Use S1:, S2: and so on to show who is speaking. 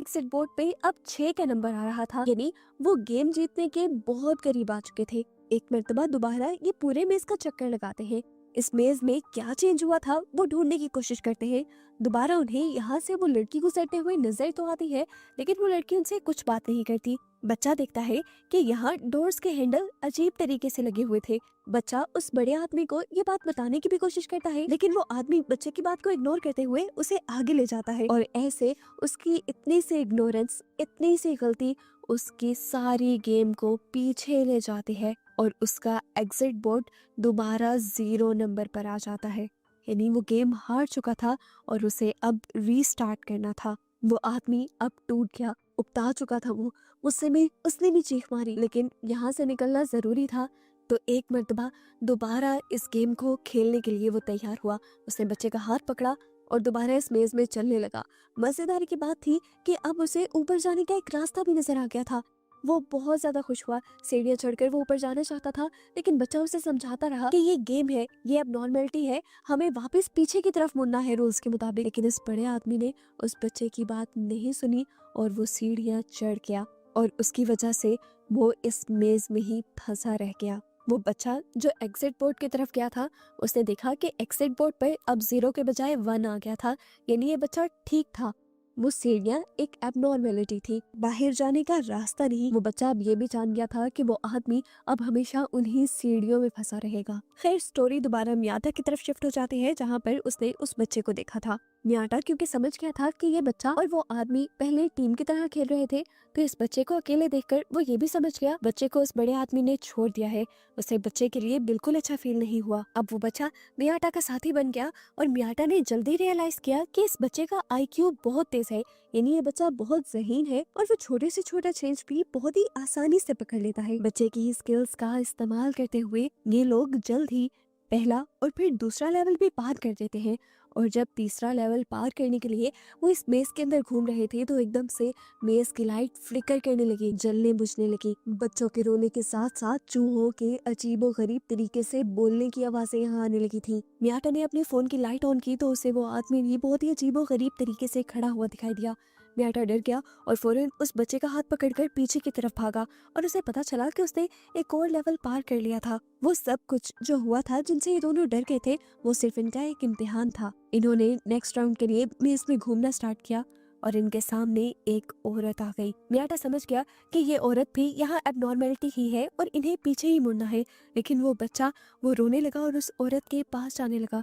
S1: Exit board पे अब 6 का नंबर आ रहा था, यानी वो गेम जीतने के बहुत करीब आ चुके थे। एक मर्तबा दोबारा ये पूरे मेज का चक्कर लगाते हैं। इस मेज में क्या चेंज हुआ था वो ढूंढने की कोशिश करते हैं। दोबारा उन्हें यहाँ से वो लड़की गुजरते हुए नजर तो आती है, लेकिन वो लड़की उनसे कुछ बात नहीं करती। बच्चा देखता है कि यहाँ डोर्स के हैंडल अजीब तरीके से लगे हुए थे। बच्चा उस बड़े आदमी को ये बात बताने की भी कोशिश करता है, लेकिन वो आदमी बच्चे की बात को इग्नोर करते हुए उसे आगे ले जाता है। और ऐसे उसकी इतनी सी इग्नोरेंस, इतनी सी गलती उसकी सारी गेम को पीछे ले जाती है और उसका एग्जिट बोर्ड दोबारा 0 नंबर पर आ जाता है। यानी वो गेम हार चुका था और उसे अब रीस्टार्ट करना था। वो आदमी अब टूट गया, उकता चुका था वो। उसने भी चीख मारी, लेकिन यहाँ से निकलना जरूरी था। तो एक मर्तबा दोबारा इस गेम को खेलने के लिए वो तैयार हुआ। उसने बच्चे का हाथ पकड़ा और दोबारा इस मेज में चलने लगा। मजेदारी की बात थी कि अब उसे ऊपर जाने का एक रास्ता भी नजर आ गया था। वो बहुत ज्यादा खुश हुआ। सीढ़ियां चढ़कर वो ऊपर जाना चाहता था, लेकिन बच्चा उसे समझाता रहा कि ये गेम है, ये अब नॉर्मलिटी है, हमें वापस पीछे की तरफ मुड़ना है रूल्स के मुताबिक। लेकिन इस बड़े आदमी ने उस बच्चे की बात नहीं सुनी और वो सीढ़ियां चढ़ गया और उसकी वजह से वो इस मेज में ही फंसा रह गया। वो बच्चा जो एग्जिट बोर्ड की तरफ गया था, उसने देखा कि एग्जिट बोर्ड पर अब 0 के बजाय 1 आ गया था। यानी ये बच्चा ठीक था। वो सीढ़ियां एक एबनॉर्मेलिटी थी, बाहर जाने का रास्ता नहीं। वो बच्चा अब ये भी जान गया था कि वो आदमी अब हमेशा उन्हीं सीढ़ियों में फंसा रहेगा। खैर, स्टोरी दोबारा मियाटा की तरफ शिफ्ट हो जाती है, जहाँ पर उसने उस बच्चे को देखा था। मियाटा क्योंकि समझ गया था कि ये बच्चा और वो आदमी पहले टीम की तरह खेल रहे थे, तो इस बच्चे को अकेले देखकर वो ये भी समझ गया बच्चे को उस बड़े आदमी ने छोड़ दिया है। उसे बच्चे के लिए बिल्कुल अच्छा फील नहीं हुआ। अब वो बच्चा मियाटा का साथी बन गया और मियाटा ने जल्दी रियलाइज किया कि इस बच्चे का आईक्यू बहुत तेज है, यानी ये बच्चा बहुत ज़हीन है और वो छोटे से छोटा चेंज भी बहुत ही आसानी से पकड़ लेता है। बच्चे की स्किल्स का इस्तेमाल करते हुए ये लोग जल्द ही पहला और फिर दूसरा लेवल भी पार कर देते हैं। और जब तीसरा लेवल पार करने के लिए वो इस मेज के अंदर घूम रहे थे, तो एकदम से मेज की लाइट फ्लिकर करने लगी, जलने बुझने लगी। बच्चों के रोने के साथ साथ चूहों के अजीबो गरीब तरीके से बोलने की आवाजें यहाँ आने लगी थी। मियाटा ने अपने फोन की लाइट ऑन की तो उसे वो आदमी भी बहुत ही अजीबो गरीब तरीके से खड़ा हुआ दिखाई दिया। मियाटा डर गया और फौरन उस बच्चे का हाथ पकड़कर पीछे की तरफ भागा और उसे पता चला कि उसने एक और लेवल पार कर लिया था। वो सब कुछ जो हुआ था, जिनसे ये दोनों डर गए थे, वो सिर्फ इनका एक इम्तिहान था। इन्होंने नेक्स्ट राउंड के लिए मेज में घूमना स्टार्ट किया और इनके सामने एक औरत आ गई। मियाटा समझ गया कि ये औरत भी यहाँ एबनॉर्मेलिटी ही है और इन्हें पीछे ही मुड़ना है। लेकिन वो बच्चा वो रोने लगा और उस औरत के पास जाने लगा।